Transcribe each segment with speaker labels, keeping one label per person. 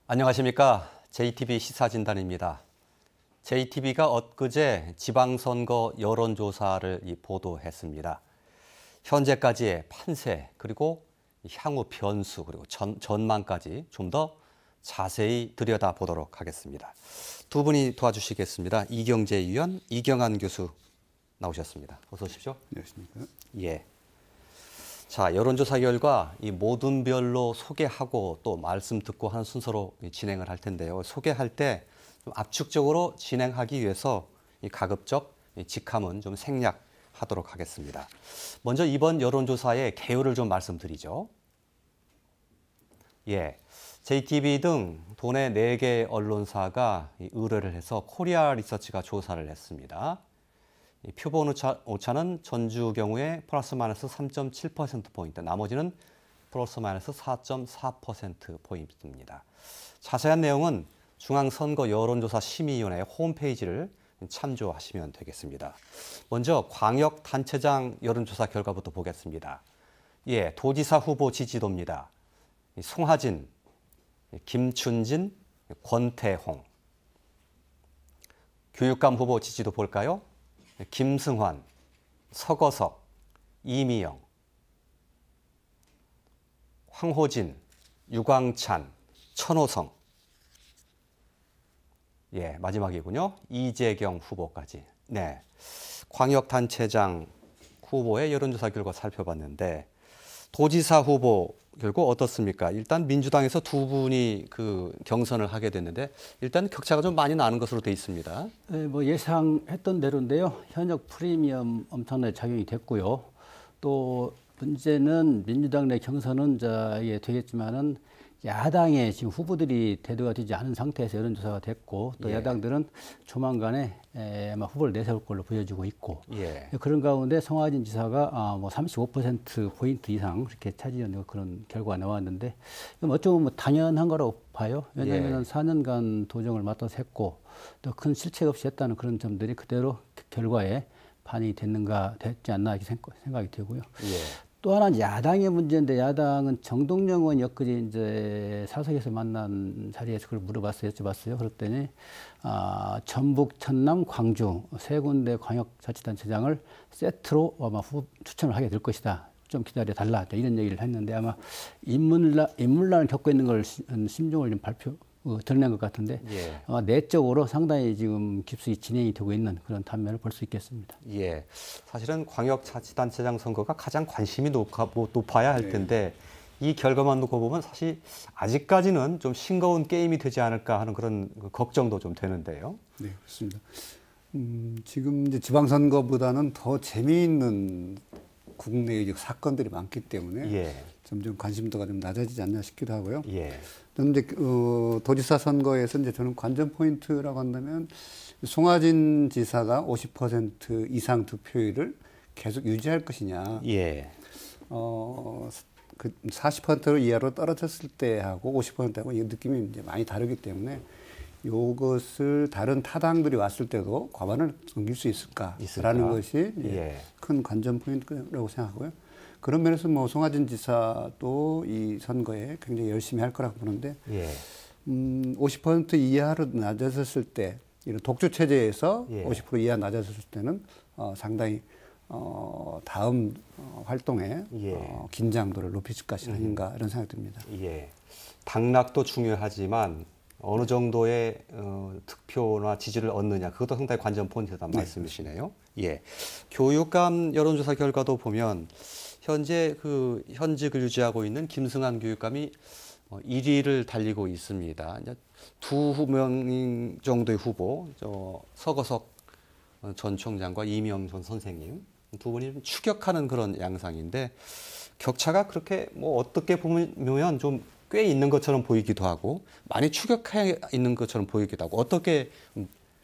Speaker 1: 안녕하십니까. JTB 시사진단입니다. JTB가 엊그제 지방선거 여론조사를 보도했습니다. 현재까지의 판세, 그리고 향후 변수, 그리고 전망까지 좀 더 자세히 들여다보도록 하겠습니다. 두 분이 도와주시겠습니다. 이경제위원, 이경한 교수 나오셨습니다. 어서 오십시오.
Speaker 2: 안녕하십니까.
Speaker 1: 예. 자, 여론조사 결과 이 모든 별로 소개하고 또 말씀 듣고 하는 순서로 진행을 할 텐데요. 소개할 때 좀 압축적으로 진행하기 위해서 이 가급적 직함은 좀 생략하도록 하겠습니다. 먼저 이번 여론조사의 개요를 좀 말씀드리죠. 예. JTB 등 도내 4개 언론사가 의뢰를 해서 코리아 리서치가 조사를 했습니다. 표본 오차는 전주 경우에 플러스 마이너스 3.7%포인트, 나머지는 플러스 마이너스 4.4%포인트입니다. 자세한 내용은 중앙선거 여론조사 심의위원회 홈페이지를 참조하시면 되겠습니다. 먼저 광역단체장 여론조사 결과부터 보겠습니다. 예, 도지사 후보 지지도입니다. 송하진, 김춘진, 권태홍. 교육감 후보 지지도 볼까요? 김승환, 서거석, 이미영, 황호진, 유광찬, 천호성. 예, 마지막이군요. 이재경 후보까지. 네, 광역단체장 후보의 여론조사 결과 살펴봤는데 도지사 후보 결국 어떻습니까? 일단 민주당에서 두 분이 경선을 하게 됐는데 일단 격차가 좀 많이 나는 것으로 돼 있습니다.
Speaker 2: 네, 뭐 예상했던 대로인데요. 현역 프리미엄 엄청나게 작용이 됐고요. 또 문제는 민주당 내 경선은 되겠지만은 야당의 지금 후보들이 대두가 되지 않은 상태에서 여론조사가 됐고 또 야당들은 조만간에 아마 후보를 내세울 걸로 보여지고 있고 그런 가운데 송하진 지사가 35%포인트 이상 그렇게 차지하는 그런 결과가 나왔는데 어쩌면 뭐 당연한 거라고 봐요. 왜냐하면 4년간 도정을 맡아서 했고 또 큰 실책 없이 했다는 그런 점들이 그대로 결과에 반영이 됐지 않나 이렇게 생각이 되고요. 또 하나는 야당의 문제인데 야당은 정동영 의원이 엊그제 이제 사석에서 만난 자리에서 그걸 여쭤봤어요. 그랬더니 전북, 천남, 광주 세 군데 광역자치단체장을 세트로 아마 추천을 하게 될 것이다. 좀 기다려 달라. 이런 얘기를 했는데 아마 인물난을 겪고 있는 걸 심정을 좀 드러낸 것 같은데 아마 내적으로 상당히 지금 깊숙이 진행이 되고 있는 그런 단면을 볼 수 있겠습니다.
Speaker 1: 예, 사실은 광역자치단체장 선거가 가장 관심이 높아야 할 텐데 이 결과만 놓고 보면 사실 아직까지는 좀 싱거운 게임이 되지 않을까 하는 그런 걱정도 좀 되는데요.
Speaker 2: 네, 그렇습니다. 지금 이제 지방선거보다는 더 재미있는 국내의 사건들이 많기 때문에 점점 관심도가 좀 낮아지지 않나 싶기도 하고요. 그런데 도지사 선거에서 이제 저는 관전 포인트라고 한다면 송하진 지사가 50% 이상 득표율을 계속 유지할 것이냐. 40% 이하로 떨어졌을 때하고 50%하고 이 느낌이 이제 많이 다르기 때문에 이것을 다른 타당들이 왔을 때도 과반을 넘길 수 있을까라는 것이 큰 관전 포인트라고 생각하고요. 그런 면에서 뭐 송하진 지사도 이 선거에 굉장히 열심히 할 거라고 보는데 50% 이하로 낮아졌을 때 이런 독주 체제에서 50% 이하 낮아졌을 때는 상당히 다음 활동에 긴장도를 높이실 것이 아닌가 이런 생각이 듭니다.
Speaker 1: 당락도 중요하지만 어느 정도의 득표나 지지를 얻느냐 그것도 상당히 관전 포인트다 말씀이시네요. 교육감 여론조사 결과도 보면 현재 현직을 유지하고 있는 김승환 교육감이 1위를 달리고 있습니다. 두 명 정도의 후보, 서거석 전 총장과 이미영 전 선생님 두 분이 추격하는 그런 양상인데 격차가 그렇게 뭐 어떻게 보면 좀 꽤 있는 것처럼 보이기도 하고 많이 추격해 있는 것처럼 보이기도 하고 어떻게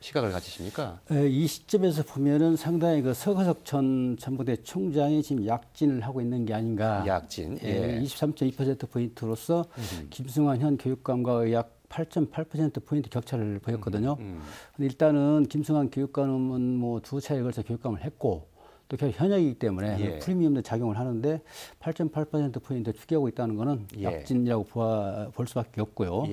Speaker 1: 시각을 가지십니까?
Speaker 2: 이 시점에서 보면은 상당히 서거석 전 전북대 총장이 지금 약진을 하고 있는 게 아닌가. 23.2%포인트로서 김승환 현 교육감과 약 8.8%포인트 격차를 보였거든요. 근데 일단은 김승환 교육감은 뭐 두 차례에 걸쳐 교육감을 했고 또 현역이기 때문에 프리미엄도 작용을 하는데 8.8%포인트 추계하고 있다는 것은 약진이라고 볼 수밖에 없고요.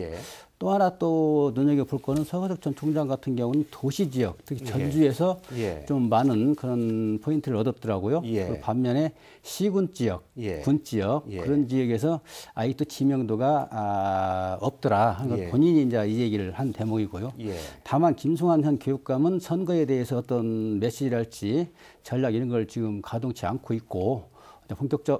Speaker 2: 또 하나 또 눈여겨볼 거는 서거석 전 총장 같은 경우는 도시 지역, 특히 전주에서
Speaker 1: 예.
Speaker 2: 좀 많은 그런 포인트를 얻었더라고요.
Speaker 1: 예.
Speaker 2: 반면에 시군 지역,
Speaker 1: 예.
Speaker 2: 군 지역
Speaker 1: 예.
Speaker 2: 그런 지역에서 아직도 지명도가 없더라 하는 걸
Speaker 1: 예.
Speaker 2: 본인이 이제 이 얘기를 한 대목이고요.
Speaker 1: 예.
Speaker 2: 다만 김승환 현 교육감은 선거에 대해서 어떤 메시지랄지 전략 이런 걸 지금 가동치 않고 있고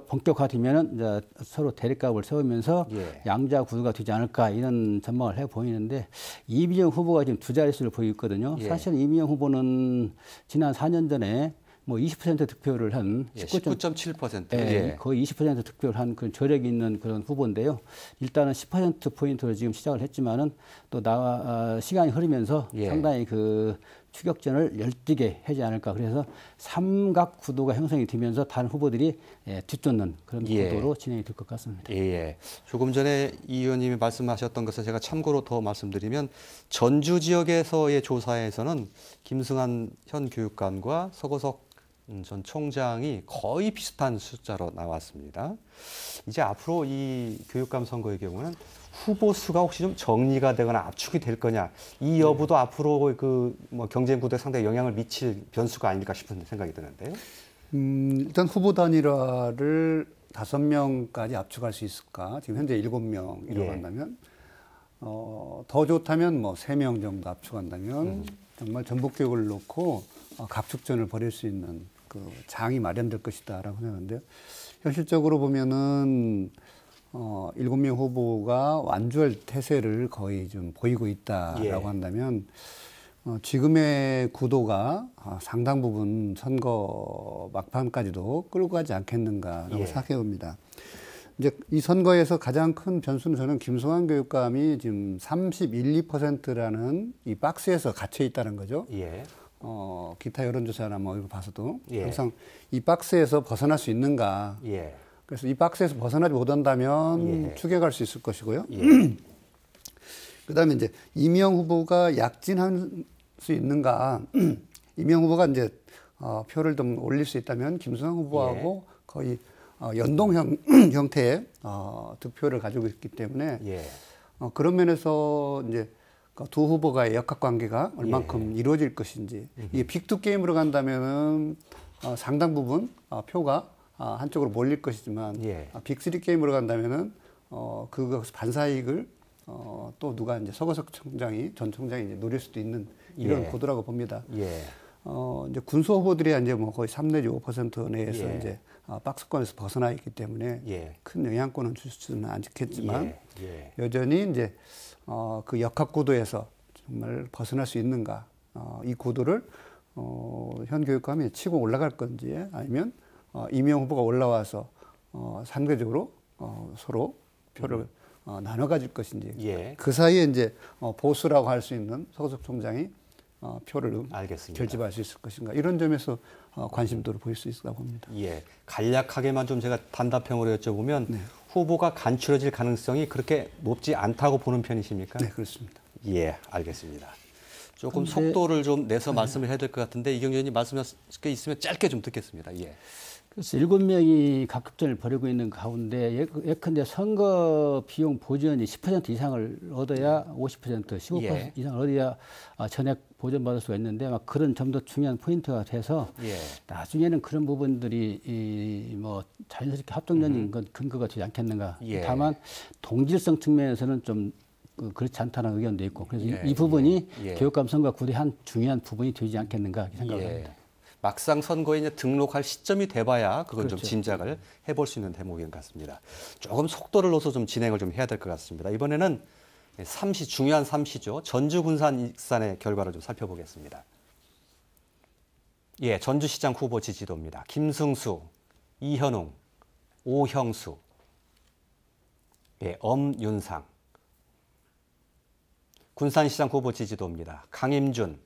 Speaker 2: 본격화되면은 이제 서로 대립각을 세우면서
Speaker 1: 예.
Speaker 2: 양자 구도가 되지 않을까 이런 전망을 해 보이는데 이미영 후보가 지금 두 자릿수를 보이고 있거든요.
Speaker 1: 예.
Speaker 2: 사실 이미영 후보는 지난 4년 전에 뭐 20% 득표를 한
Speaker 1: 19.7%.
Speaker 2: 예, 거의 20% 득표를 한 그런 저력이 있는 그런 후보인데요. 일단은 10% 포인트로 지금 시작을 했지만은 또 시간이 흐르면서
Speaker 1: 예.
Speaker 2: 상당히 그 추격전을 열띠게 하지 않을까. 그래서 삼각 구도가 형성이 되면서 다른 후보들이 뒤쫓는 그런 구도로 진행이 될 것 같습니다.
Speaker 1: 예. 조금 전에 이 의원님이 말씀하셨던 것을 제가 참고로 더 말씀드리면 전주 지역에서의 조사에서는 김승환 현 교육감과 서거석 전 총장이 거의 비슷한 숫자로 나왔습니다. 이제 앞으로 이 교육감 선거의 경우는 후보 수가 혹시 좀 정리가 되거나 압축이 될 거냐, 이 여부도 앞으로 그 뭐 경쟁 구도에 상당히 영향을 미칠 변수가 아닐까 싶은 생각이 드는데요.
Speaker 3: 일단 후보 단일화를 5명까지 압축할 수 있을까? 지금 현재 7명이라고 한다면 더 좋다면 뭐 3명 정도 압축한다면 정말 전북 교육을 놓고 각축전을 벌일 수 있는 그 장이 마련될 것이다라고 생각하는데요. 현실적으로 보면은 7명 후보가 완주할 태세를 거의 좀 보이고 있다라고 한다면 지금의 구도가 상당 부분 선거 막판까지도 끌고 가지 않겠는가라고 생각해 봅니다. 이제 이 선거에서 가장 큰 변수는 저는 김승환 교육감이 지금 31, 2%라는 이 박스에서 갇혀 있다는 거죠.
Speaker 1: 예.
Speaker 3: 기타 여론조사나 뭐 이거 봐서도
Speaker 1: 예.
Speaker 3: 항상 이 박스에서 벗어날 수 있는가.
Speaker 1: 예.
Speaker 3: 그래서 이 박스에서 벗어나지 못한다면
Speaker 1: 예.
Speaker 3: 추격할 수 있을 것이고요.
Speaker 1: 예.
Speaker 3: 그다음에 이제 이명 후보가 약진할 수 있는가. 이명 후보가 이제 표를 좀 올릴 수 있다면 김승환 후보하고 거의 연동 형태의 득표를 가지고 있기 때문에 그런 면에서 이제 두 후보가의 역학관계가 얼만큼 이루어질 것인지, 이게 빅2 게임으로 간다면은 상당 부분 표가 한쪽으로 몰릴 것이지만 빅3 게임으로 간다면은 그 반사이익을 또 누가 이제 서거석 전 총장이 이제 노릴 수도 있는 이런 구도라고 봅니다. 이제 군수 후보들이 이제 뭐 거의 3 내지 5% 내에서 이제 박스권에서 벗어나 있기 때문에 큰 영향권은 줄 수는 않겠지만 여전히 이제 그 역학 구도에서 정말 벗어날 수 있는가, 이 구도를 현 교육감이 치고 올라갈 건지 아니면 이명 후보가 올라와서 상대적으로 서로 표를 나눠 가질 것인지 그 사이에 이제 보수라고 할 수 있는 서거석 총장이 표를 결집할 수 있을 것인가, 이런 점에서 관심도를 보일 수 있다고 봅니다.
Speaker 1: 간략하게만 좀 제가 단답형으로 여쭤보면 후보가 간추려질 가능성이 그렇게 높지 않다고 보는 편이십니까?
Speaker 3: 네, 그렇습니다.
Speaker 1: 알겠습니다. 조금 속도를 좀 내서 말씀을 해야 될 것 같은데 이경재 의원님 말씀하실 게 있으면 짧게 좀 듣겠습니다.
Speaker 2: 그래서 7명이 각급전을 벌이고 있는 가운데 예컨대 선거 비용 보전이 10% 이상을 얻어야 50%, 15% 이상을 얻어야 전액 보전받을 수가 있는데 막 그런 점도 중요한 포인트가 돼서 나중에는 그런 부분들이 뭐 자연스럽게 합동적인 건 근거가 되지 않겠는가. 다만 동질성 측면에서는 좀 그렇지 않다는 의견도 있고, 그래서 이 부분이 교육감 선거 구도의 한 중요한 부분이 되지 않겠는가 생각을 합니다.
Speaker 1: 막상 선거에 이제 등록할 시점이 돼봐야 그건 좀 짐작을 해볼 수 있는 대목인 것 같습니다. 조금 속도를 넣어서 좀 진행을 좀 해야 될 것 같습니다. 이번에는 중요한 3시죠. 전주 군산 익산의 결과를 좀 살펴보겠습니다. 전주시장 후보 지지도입니다. 김승수, 이현웅, 오형수, 엄윤상. 군산시장 후보 지지도입니다. 강임준,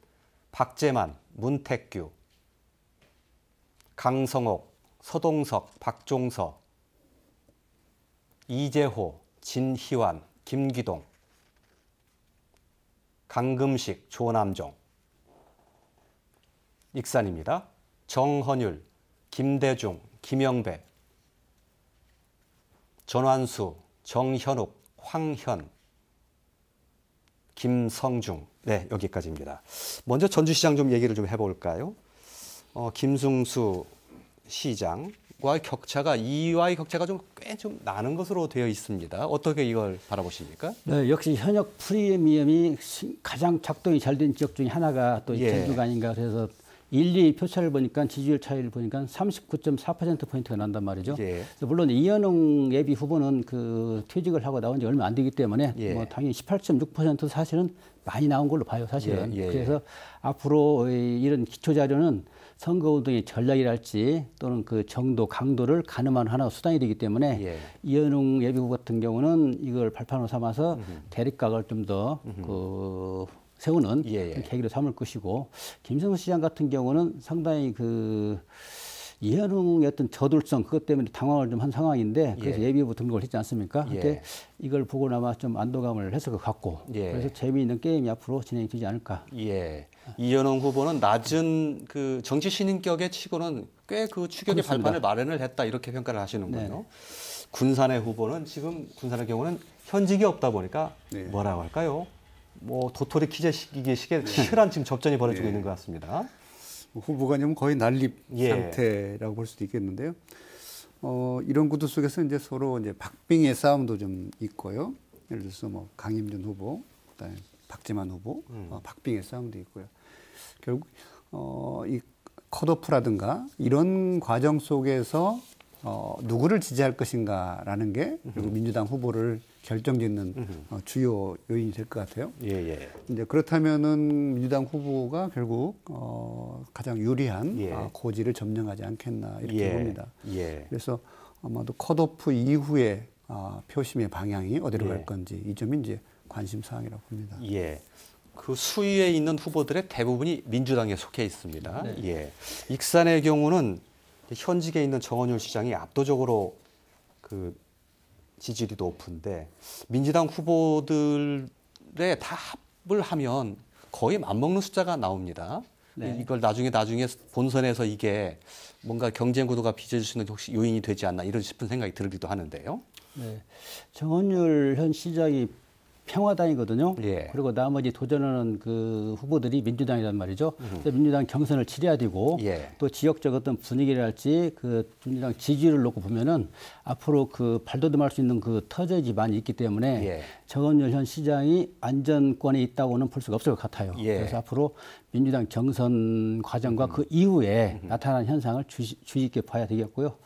Speaker 1: 박재만, 문택규, 강성옥, 서동석, 박종서, 이재호, 진희환, 김기동, 강금식, 조남종. 익산입니다. 정헌율, 김대중, 김영배, 전완수, 정현욱, 황현, 김성중. 네, 여기까지입니다. 먼저 전주시장 좀 얘기를 좀 해볼까요? 김승수 시장과 격차가 이와의 격차가 좀 꽤 좀 나는 것으로 되어 있습니다. 어떻게 이걸 바라보십니까?
Speaker 2: 네, 역시 현역 프리미엄이 가장 작동이 잘 된 지역 중에 하나가 또
Speaker 1: 예.
Speaker 2: 제주가 아닌가. 그래서 1, 2 표차를 보니까 지지율 차이를 보니까 39.4%포인트가 난단 말이죠.
Speaker 1: 예.
Speaker 2: 그래서 물론 이현웅 예비 후보는 그 퇴직을 하고 나온 지 얼마 안 되기 때문에
Speaker 1: 예.
Speaker 2: 뭐 당연히 18.6% 사실은 많이 나온 걸로 봐요, 사실은.
Speaker 1: 예.
Speaker 2: 그래서 앞으로 이런 기초 자료는 선거운동의 전략이랄지 또는 그 정도, 강도를 가늠하는 하나의 수단이 되기 때문에
Speaker 1: 예.
Speaker 2: 이현웅 예비 후보 같은 경우는 이걸 발판으로 삼아서 대립각을 좀 더 세우는
Speaker 1: 예.
Speaker 2: 그런 계기로 삼을 것이고, 김성수 시장 같은 경우는 상당히 그 이현웅의 어떤 저돌성 그것 때문에 당황을 좀 한 상황인데, 그래서
Speaker 1: 예.
Speaker 2: 예비후보 등록을 했지 않습니까?
Speaker 1: 예.
Speaker 2: 근데 이걸 보고나마 좀 안도감을 했을 것 같고,
Speaker 1: 예.
Speaker 2: 그래서 재미있는 게임이 앞으로 진행이 되지 않을까.
Speaker 1: 예. 이현웅 후보는 낮은 그 정치 신인격의 치고는 꽤 그 추격의
Speaker 2: 그렇습니다.
Speaker 1: 발판을 마련을 했다 이렇게 평가를 하시는군요.
Speaker 2: 네.
Speaker 1: 군산의 후보는 지금 군산의 경우는 현직이 없다 보니까
Speaker 3: 네.
Speaker 1: 뭐라고 할까요? 뭐 도토리 키재기식의 치열한 지금 접전이 벌어지고 있는 것 같습니다.
Speaker 3: 후보가 아니면 거의 난립
Speaker 1: 예.
Speaker 3: 상태라고 볼 수도 있겠는데요. 이런 구도 속에서 이제 서로 이제 박빙의 싸움도 좀 있고요. 예를 들어서 뭐 강임준 후보, 그다음에 박지만 후보, 박빙의 싸움도 있고요. 결국 이 컷오프라든가 이런 과정 속에서 누구를 지지할 것인가라는 게 그리고 민주당 후보를 결정짓는 주요 요인이 될 것 같아요.
Speaker 1: 예.
Speaker 3: 이제 그렇다면은 민주당 후보가 결국 가장 유리한
Speaker 1: 예.
Speaker 3: 고지를 점령하지 않겠나 이렇게 봅니다.
Speaker 1: 예.
Speaker 3: 그래서 아마도 컷오프 이후에 표심의 방향이 어디로
Speaker 1: 예.
Speaker 3: 갈 건지 이 점이 이제 관심 사항이라고 봅니다.
Speaker 1: 예. 그 수위에 있는 후보들의 대부분이 민주당에 속해 있습니다.
Speaker 2: 네.
Speaker 1: 예. 익산의 경우는 현직에 있는 정원율 시장이 압도적으로 그 지지율이 높은데 민주당 후보들의 다 합을 하면 거의 맞먹는 숫자가 나옵니다.
Speaker 2: 네.
Speaker 1: 이걸 나중에 본선에서 이게 뭔가 경쟁 구도가 빚어질 수 있는 혹시 요인이 되지 않나 이런 싶은 생각이 들기도 하는데요.
Speaker 2: 네. 정원율 현 시장이 평화당이거든요.
Speaker 1: 예.
Speaker 2: 그리고 나머지 도전하는 그 후보들이 민주당이란 말이죠. 그래서 민주당 경선을 치러야 되고
Speaker 1: 예.
Speaker 2: 또 지역적 어떤 분위기랄지 그 민주당 지지율을 놓고 보면은 앞으로 그 발돋움할 수 있는 그 터전이 많이 있기 때문에
Speaker 1: 예.
Speaker 2: 정원율 현 시장이 안전권에 있다고는 볼 수가 없을 것 같아요.
Speaker 1: 예.
Speaker 2: 그래서 앞으로 민주당 경선 과정과 그 이후에 나타나는 현상을 주의 깊게 봐야 되겠고요.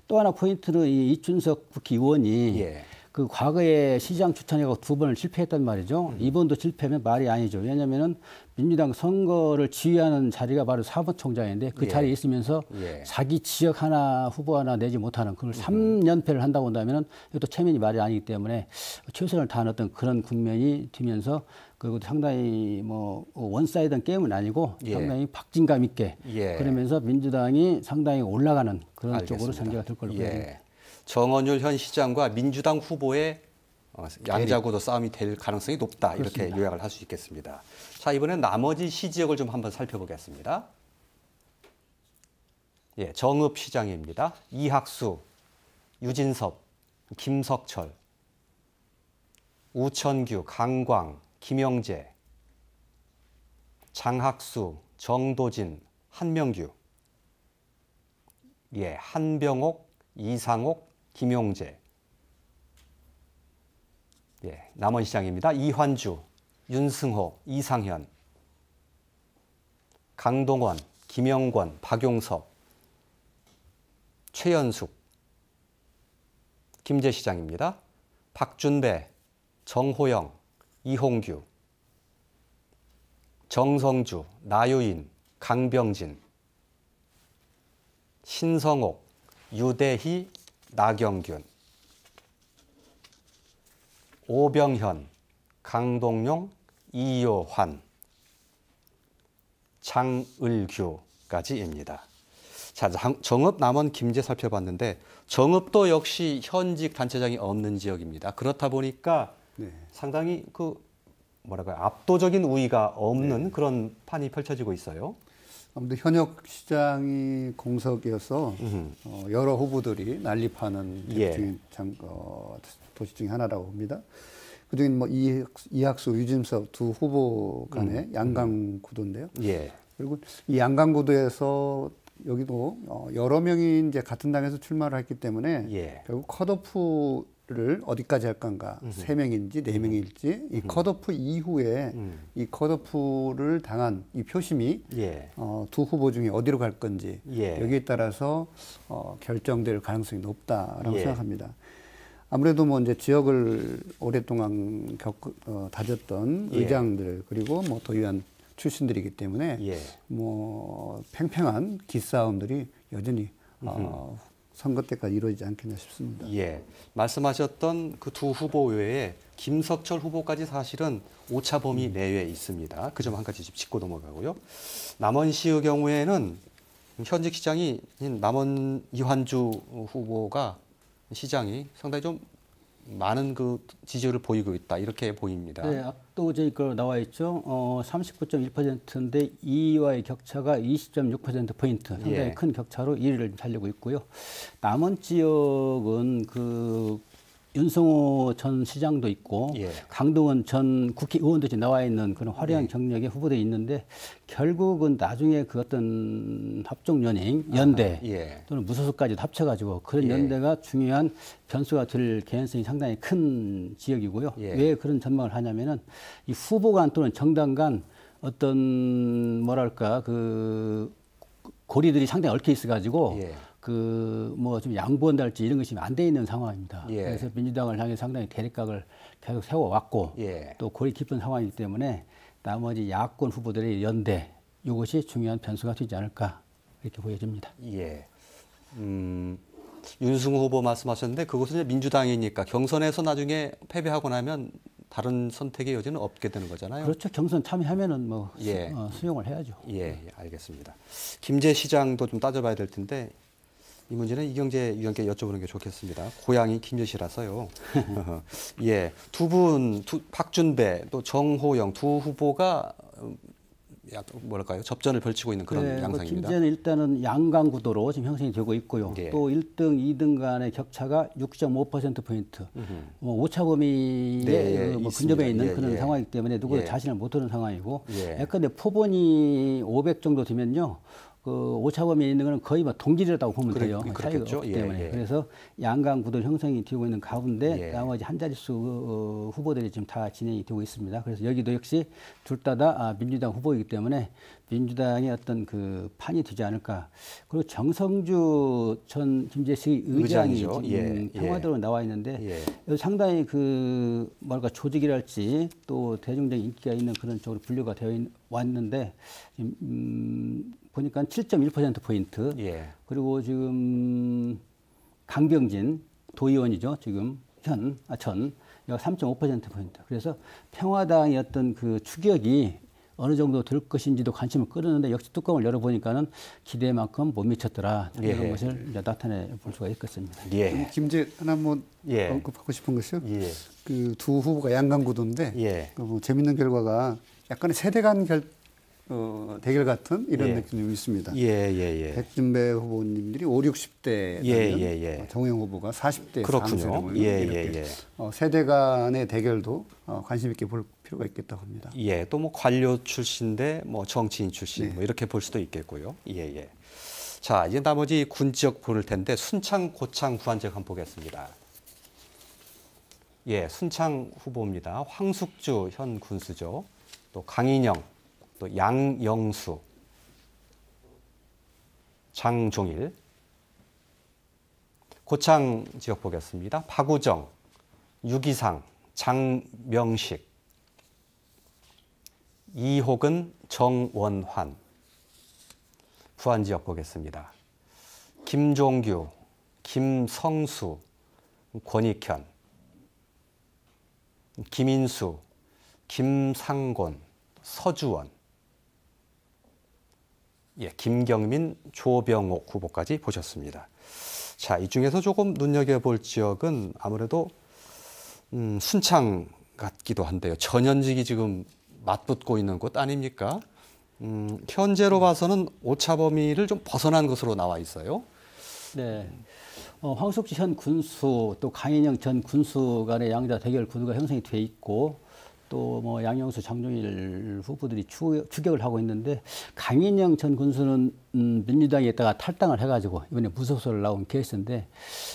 Speaker 2: 또 하나 포인트는 이 이준석 국회의원이
Speaker 1: 예.
Speaker 2: 그 과거에 시장 추천해고 2번을 실패했단 말이죠. 이번도 실패하면 말이 아니죠. 왜냐하면은 민주당 선거를 지휘하는 자리가 바로 사무총장인데 그
Speaker 1: 예.
Speaker 2: 자리에 있으면서
Speaker 1: 예.
Speaker 2: 자기 지역 하나 후보 하나 내지 못하는 그걸 3연패를 한다고 한다면은 이것도 체면이 말이 아니기 때문에 최선을 다한 어떤 그런 국면이 되면서 그리고 상당히 뭐 원사이드한 게임은 아니고
Speaker 1: 예.
Speaker 2: 상당히 박진감 있게
Speaker 1: 예.
Speaker 2: 그러면서 민주당이 상당히 올라가는 그런
Speaker 1: 알겠습니다.
Speaker 2: 쪽으로 전개가 될 걸로 보입니다.
Speaker 1: 예. 정원율 현 시장과 민주당 후보의 양자구도 싸움이 될 가능성이 높다 이렇게
Speaker 2: 그렇습니다.
Speaker 1: 요약을 할 수 있겠습니다. 자, 이번엔 나머지 시 지역을 좀 한번 살펴보겠습니다. 예, 정읍 시장입니다. 이학수, 유진섭, 김석철, 우천규, 강광, 김영재, 장학수, 정도진, 한명규, 예, 한병옥, 이상옥, 김용재. 예, 남원 시장입니다. 이환주, 윤승호, 이상현, 강동원, 김영권, 박용석, 최연숙. 김제시장입니다. 박준배, 정호영, 이홍규, 정성주, 나유인, 강병진, 신성옥, 유대희, 나경균, 오병현, 강동용, 이요환, 장을규까지입니다. 자, 정읍 남원 김제 살펴봤는데 정읍도 역시 현직 단체장이 없는 지역입니다. 그렇다 보니까
Speaker 3: 네.
Speaker 1: 상당히 그 뭐랄까요 압도적인 우위가 없는 그런 판이 펼쳐지고 있어요.
Speaker 3: 아무튼 현역 시장이 공석이어서 여러 후보들이 난립하는
Speaker 1: 예.
Speaker 3: 도시 중에 하나라고 봅니다. 그중에 뭐 이학수, 유진석 두 후보 간의 양강 구도인데요.
Speaker 1: 예.
Speaker 3: 그리고 이 양강 구도에서 여기도 여러 명이 이제 같은 당에서 출마를 했기 때문에
Speaker 1: 예.
Speaker 3: 결국 컷오프를 어디까지 할 건가? 세 명인지 네 명일지 이 컷오프 이후에 이 컷오프를 당한 이 표심이
Speaker 1: 예.
Speaker 3: 두 후보 중에 어디로 갈 건지
Speaker 1: 예.
Speaker 3: 여기에 따라서 결정될 가능성이 높다라고
Speaker 1: 예.
Speaker 3: 생각합니다. 아무래도 뭐 이제 지역을 오랫동안 다졌던
Speaker 1: 예.
Speaker 3: 의장들 그리고 뭐 도의원 출신들이기 때문에
Speaker 1: 예.
Speaker 3: 뭐 팽팽한 기싸움들이 여전히 선거 때까지 이루어지지 않겠나 싶습니다.
Speaker 1: 예. 말씀하셨던 그 두 후보 외에 김석철 후보까지 사실은 오차 범위 내외에 있습니다. 그 점 한 가지 짚고 넘어가고요. 남원시의 경우에는 현직 시장이 남원 이환주 후보가 시장이 상당히 좀 많은 그 지지율을 보이고 있다 이렇게 보입니다.
Speaker 2: 네, 압도적으로 나와 있죠. 39.1%인데 2위와의 격차가 20.6%포인트, 상당히
Speaker 1: 예.
Speaker 2: 큰 격차로 1위를 달리고 있고요. 남원 지역은 그 윤성호 전 시장도 있고
Speaker 1: 예.
Speaker 2: 강동원 전 국회의원도 지금 나와 있는 그런 화려한 경력의 후보들이 있는데 결국은 나중에 그 어떤 합종 연행, 연대
Speaker 1: 예.
Speaker 2: 또는 무소속까지 합쳐가지고 그런
Speaker 1: 예.
Speaker 2: 연대가 중요한 변수가 될 개연성이 상당히 큰 지역이고요.
Speaker 1: 예.
Speaker 2: 왜 그런 전망을 하냐면은 이 후보 간 또는 정당 간 어떤 뭐랄까 그 고리들이 상당히 얽혀 있어가지고
Speaker 1: 예.
Speaker 2: 그 뭐 좀 양보한달지 이런 것이 안 돼 있는 상황입니다.
Speaker 1: 예.
Speaker 2: 그래서 민주당을 향해 상당히 대립각을 계속 세워왔고
Speaker 1: 예.
Speaker 2: 또 골이 깊은 상황이기 때문에 나머지 야권 후보들의 연대 이것이 중요한 변수가 되지 않을까 이렇게 보여집니다.
Speaker 1: 예. 윤승호 후보 말씀하셨는데 그것은 이제 민주당이니까 경선에서 나중에 패배하고 나면 다른 선택의 여지는 없게 되는 거잖아요.
Speaker 2: 그렇죠. 경선 참여하면은 뭐
Speaker 1: 예.
Speaker 2: 수용을 해야죠.
Speaker 1: 예, 예, 알겠습니다. 김제 시장도 좀 따져봐야 될 텐데 이 문제는 이경재 위원께 여쭤보는 게 좋겠습니다. 고향이 김제시라서요. 예, 두 분, 박준배 또 정호영 두 후보가 뭐랄까요 접전을 펼치고 있는 그런
Speaker 2: 네,
Speaker 1: 양상입니다.
Speaker 2: 김제는 일단은 양강 구도로 지금 형성이 되고 있고요.
Speaker 1: 예.
Speaker 2: 또 1등, 2등 간의 격차가 6.5%포인트. 뭐 오차범위에
Speaker 1: 네,
Speaker 2: 뭐
Speaker 1: 있습니다.
Speaker 2: 근접해 있는
Speaker 1: 예,
Speaker 2: 그런
Speaker 1: 예.
Speaker 2: 상황이기 때문에 누구도
Speaker 1: 예.
Speaker 2: 자신을 못 하는 상황이고
Speaker 1: 예.
Speaker 2: 약간 근데 포번이 500 정도 되면요. 그 오차범위에 있는 거는 거의 뭐 동질이라고 보면 돼요. 차이가
Speaker 1: 그렇겠죠.
Speaker 2: 없기
Speaker 1: 예,
Speaker 2: 때문에.
Speaker 1: 예.
Speaker 2: 그래서 양강 구도 형성이 되고 있는 가운데
Speaker 1: 예.
Speaker 2: 나머지 한 자릿수 후보들이 지금 다 진행이 되고 있습니다. 그래서 여기도 역시 둘 다 민주당 후보이기 때문에 민주당의 어떤 그 판이 되지 않을까. 그리고 정성주 전 김제시 의장이
Speaker 1: 의장이죠.
Speaker 2: 지금
Speaker 1: 예, 예.
Speaker 2: 평화도로 나와 있는데
Speaker 1: 예.
Speaker 2: 여기 상당히 그 뭐랄까 조직이랄지 또 대중적인 인기가 있는 그런 쪽으로 분류가 되어 왔는데 지금 보니까 7.1%포인트.
Speaker 1: 예.
Speaker 2: 그리고 지금 강병진 도의원이죠. 지금 전 3.5%포인트. 그래서 평화당의 어떤 그 추격이 어느 정도 될 것인지도 관심을 끌었는데 역시 뚜껑을 열어보니까는 기대만큼 못 미쳤더라. 이런
Speaker 1: 예.
Speaker 2: 것을 이제 나타내 볼 수가 있겠습니다.
Speaker 1: 예.
Speaker 3: 김제 하나 뭐
Speaker 1: 예.
Speaker 3: 언급하고 싶은 것이요.
Speaker 1: 예.
Speaker 3: 그 두 후보가 양강 구도인데
Speaker 1: 예.
Speaker 3: 뭐 재밌는 결과가 약간의 세대 간 대결 같은 이런
Speaker 1: 예.
Speaker 3: 느낌이 있습니다.
Speaker 1: 예, 예, 예.
Speaker 3: 백준배 후보님들이 5, 60대,
Speaker 1: 예.
Speaker 3: 정호영 후보가 40대
Speaker 1: 그렇군요.
Speaker 3: 상세로
Speaker 1: 예,
Speaker 3: 이렇게
Speaker 1: 예, 예.
Speaker 3: 세대 간의 대결도 관심 있게 볼 필요가 있겠다고 합니다.
Speaker 1: 예, 또 뭐 관료 출신대 뭐 정치인 출신
Speaker 3: 네.
Speaker 1: 뭐 이렇게 볼 수도 있겠고요. 예, 예. 자, 이제 나머지 군 지역 볼 텐데 순창, 고창, 부안 지역 한번 보겠습니다. 예, 순창 후보입니다. 황숙주 현 군수죠. 또 강인영, 또 양영수, 장종일. 고창 지역 보겠습니다. 박우정, 유기상, 장명식, 이호근, 정원환. 부안 지역 보겠습니다. 김종규, 김성수, 권익현, 김인수, 김상곤, 서주원, 예, 김경민, 조병옥 후보까지 보셨습니다. 자, 이 중에서 조금 눈여겨볼 지역은 아무래도 순창 같기도 한데요. 전현직이 지금 맞붙고 있는 곳 아닙니까? 현재로 봐서는 오차 범위를 좀 벗어난 것으로 나와 있어요.
Speaker 2: 네. 황석주 현 군수 또 강인영 전 군수 간의 양자 대결 구도가 형성이 돼 있고 또 뭐 양영수, 장종일 후보들이 추격을 하고 있는데 강인영 전 군수는 민주당에 있다가 탈당을 해가지고 이번에 무소속으로 나온 케이스인데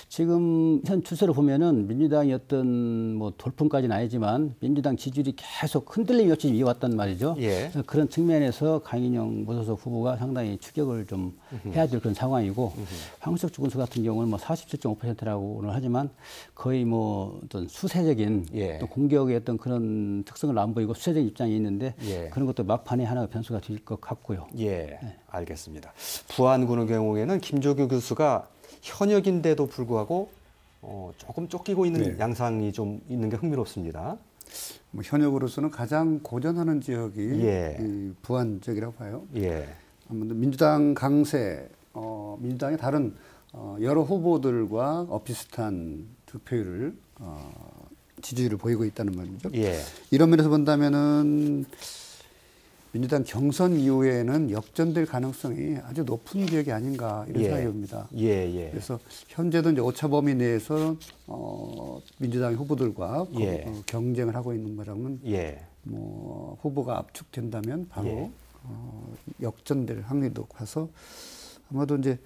Speaker 2: 지금 현 추세로 보면은 민주당이 어떤 뭐 돌풍까지는 아니지만 민주당 지지율이 계속 흔들림이 없이 이어왔단 말이죠.
Speaker 1: 예.
Speaker 2: 그런 측면에서 강인영 무소속 후보가 상당히 추격을 좀 해야 될 그런 상황이고 황석주 군수 같은 경우는 뭐 47.5%라고는 하지만 거의 뭐 어떤 수세적인
Speaker 1: 예.
Speaker 2: 또 공격의 어떤 그런 특성을 안 보이고 수세적인 입장이 있는데
Speaker 1: 예.
Speaker 2: 그런 것도 막판에 하나가 변수가 될 것 같고요.
Speaker 1: 예, 알겠습니다. 부안군의 경우에는 김조규 교수가 현역인데도 불구하고 조금 쫓기고 있는 양상이 좀 있는 게 흥미롭습니다.
Speaker 3: 뭐 현역으로서는 가장 고전하는 지역이
Speaker 1: 예.
Speaker 3: 이 부안 지역이라고 봐요.
Speaker 1: 예,
Speaker 3: 아무래도 민주당 강세, 민주당의 다른 여러 후보들과 비슷한 득표율을 지지율을 보이고 있다는 말이죠.
Speaker 1: 예,
Speaker 3: 이런 면에서 본다면은 민주당 경선 이후에는 역전될 가능성이 아주 높은 지역이 아닌가 이런 생각이 듭니다.
Speaker 1: 예, 예.
Speaker 3: 그래서 현재도 이제 오차 범위 내에서 민주당의 후보들과
Speaker 1: 예.
Speaker 3: 경쟁을 하고 있는 거라면
Speaker 1: 예,
Speaker 3: 뭐 후보가 압축된다면 바로
Speaker 1: 예.
Speaker 3: 역전될 확률이 높아서 아마도 이제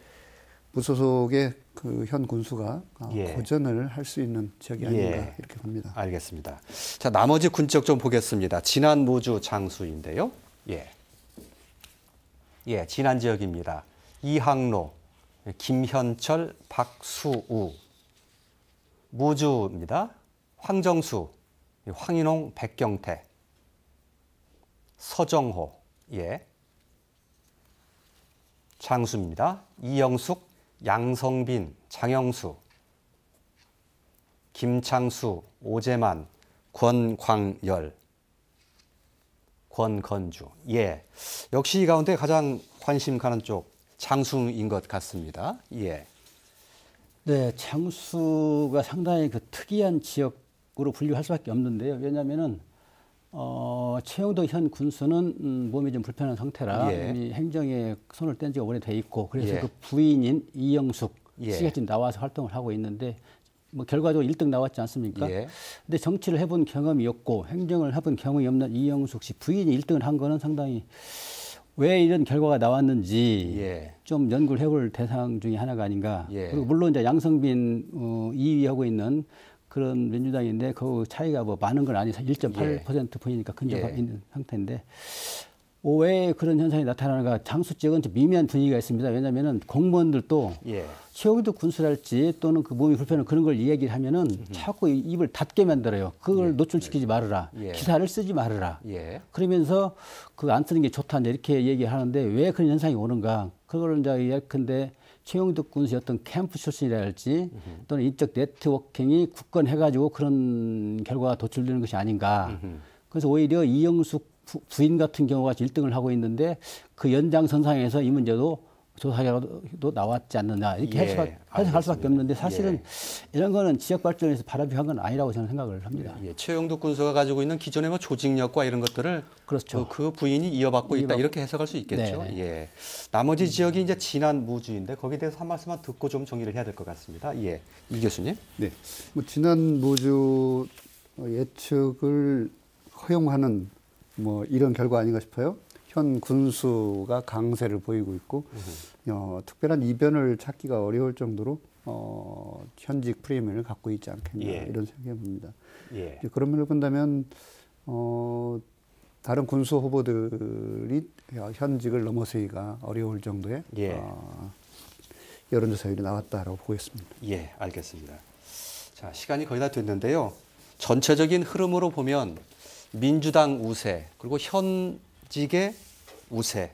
Speaker 3: 무소속의 그 현 군수가
Speaker 1: 예.
Speaker 3: 고전을 할 수 있는 지역이 아닌가
Speaker 1: 예.
Speaker 3: 이렇게 봅니다.
Speaker 1: 알겠습니다. 자, 나머지 군적 좀 보겠습니다. 진안 모주 장수인데요. 예, 예, 진안 지역입니다. 이항로, 김현철, 박수우, 모주입니다. 황정수, 황인홍, 백경태, 서정호, 예, 장수입니다. 이영숙, 양성빈, 장영수, 김창수, 오재만, 권광열, 권건주. 예. 역시 이 가운데 가장 관심 가는 쪽 장수인 것 같습니다. 예.
Speaker 2: 네, 장수가 상당히 그 특이한 지역으로 분류할 수밖에 없는데요. 왜냐하면은 최영도 현 군수는 몸이 좀 불편한 상태라
Speaker 1: 예.
Speaker 2: 이미 행정에 손을 뗀 지가 오래돼 있고 그래서
Speaker 1: 예.
Speaker 2: 그 부인인 이영숙
Speaker 1: 예.
Speaker 2: 씨가 지금 나와서 활동을 하고 있는데 뭐 결과적으로 1등 나왔지 않습니까?
Speaker 1: 예.
Speaker 2: 근데 정치를 해본 경험이 없고 행정을 해본 경험이 없는 이영숙 씨 부인이 1등을 한 거는 상당히 왜 이런 결과가 나왔는지
Speaker 1: 예.
Speaker 2: 좀 연구를 해볼 대상 중에 하나가 아닌가.
Speaker 1: 예.
Speaker 2: 그리고 물론 이제 양성빈 2위하고 있는 그런 민주당인데 그 차이가 뭐 많은 건 아니서 1.8% 포인트니까 근접하고
Speaker 1: 예.
Speaker 2: 있는 상태인데 왜 그런 현상이 나타나는가. 장수 지역은 좀 미미한 분위기가 있습니다. 왜냐하면은 공무원들도
Speaker 1: 예.
Speaker 2: 최영도 군수랄지 또는 그 몸이 불편한 그런 걸 이야기를 하면은 자꾸 입을 닫게 만들어요. 그걸 노출시키지 말아라.
Speaker 1: 예.
Speaker 2: 기사를 쓰지 말아라.
Speaker 1: 예.
Speaker 2: 그러면서 그거 안 쓰는 게 좋다 이렇게 얘기하는데 왜 그런 현상이 오는가. 그걸 이제 예컨대 최영도 군수의 어떤 캠프 출신이랄지 또는 인적 네트워킹이 굳건해가지고 그런 결과가 도출되는 것이 아닌가. 그래서 오히려 이영숙 부인 같은 경우가 1등을 하고 있는데 그 연장선상에서 이 문제도 조사결과도 나왔지 않느냐 이렇게
Speaker 1: 예,
Speaker 2: 해석할 수밖에 없는데 사실은
Speaker 1: 예.
Speaker 2: 이런 거는 지역 발전에서 바람직한 건 아니라고 저는 생각을 합니다.
Speaker 1: 예. 최영도 군수가 가지고 있는 기존의 뭐 조직력과 이런 것들을
Speaker 2: 그렇죠.
Speaker 1: 그 부인이 이어받고 있다 이렇게 해석할 수 있겠죠.
Speaker 2: 네.
Speaker 1: 예. 나머지 지역이 이제 진안 무주인데 거기에 대해서 한 말씀만 듣고 좀 정리를 해야 될 것 같습니다. 예, 이 교수님.
Speaker 3: 네, 뭐 지난 모주 예측을 허용하는 뭐 이런 결과 아닌가 싶어요. 현 군수가 강세를 보이고 있고 특별한 이변을 찾기가 어려울 정도로 현직 프리미엄을 갖고 있지 않겠냐
Speaker 1: 예.
Speaker 3: 이런 생각이 듭니다.
Speaker 1: 예.
Speaker 3: 그런 면을 본다면 다른 군수 후보들이 현직을 넘어서기가 어려울 정도의
Speaker 1: 예.
Speaker 3: 여론조사율이 나왔다라고 보겠습니다.
Speaker 1: 예, 알겠습니다. 자, 시간이 거의 다 됐는데요. 전체적인 흐름으로 보면 민주당 우세, 그리고 현직의 우세,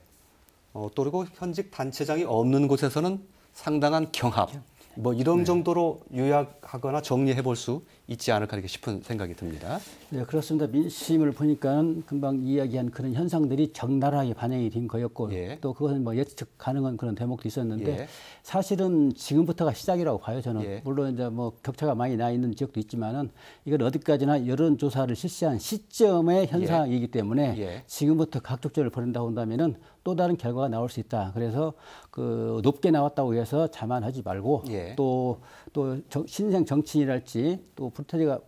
Speaker 1: 또 그리고 현직 단체장이 없는 곳에서는 상당한 경합, 뭐 이런 정도로 요약하거나 정리해 볼 수 있지 않을까 이렇게 싶은 생각이 듭니다.
Speaker 2: 네, 그렇습니다. 민심을 보니까 금방 이야기한 그런 현상들이 적나라하게 반영이 된 거였고
Speaker 1: 예.
Speaker 2: 또 그것은 뭐 예측 가능한 그런 대목도 있었는데
Speaker 1: 예. 사실은
Speaker 2: 지금부터가 시작이라고 봐요. 저는
Speaker 1: 예.
Speaker 2: 물론 이제 뭐 격차가 많이 나 있는 지역도 있지만은 이건 어디까지나 여론조사를 실시한 시점의 현상이기 때문에
Speaker 1: 예.
Speaker 2: 지금부터 각족전을 벌인다고 한다면은 또 다른 결과가 나올 수 있다. 그래서 그 높게 나왔다고 해서 자만하지 말고
Speaker 1: 예.
Speaker 2: 또 신생 정치인이랄지 또 퍼센트가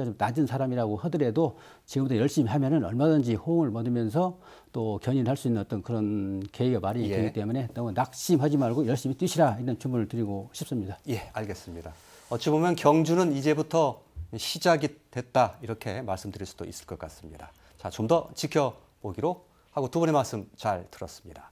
Speaker 2: 좀 낮은 사람이라고 하더라도 지금부터 열심히 하면은 얼마든지 호응을 얻으면서 또 견인할 수 있는 어떤 그런 계기가 마련이
Speaker 1: 예.
Speaker 2: 되기 때문에 너무 낙심하지 말고 열심히 뛰시라 이런 주문을 드리고 싶습니다.
Speaker 1: 예, 알겠습니다. 어찌 보면 경주는 이제부터 시작이 됐다 이렇게 말씀드릴 수도 있을 것 같습니다. 자, 좀 더 지켜보기로 하고 두 분의 말씀 잘 들었습니다.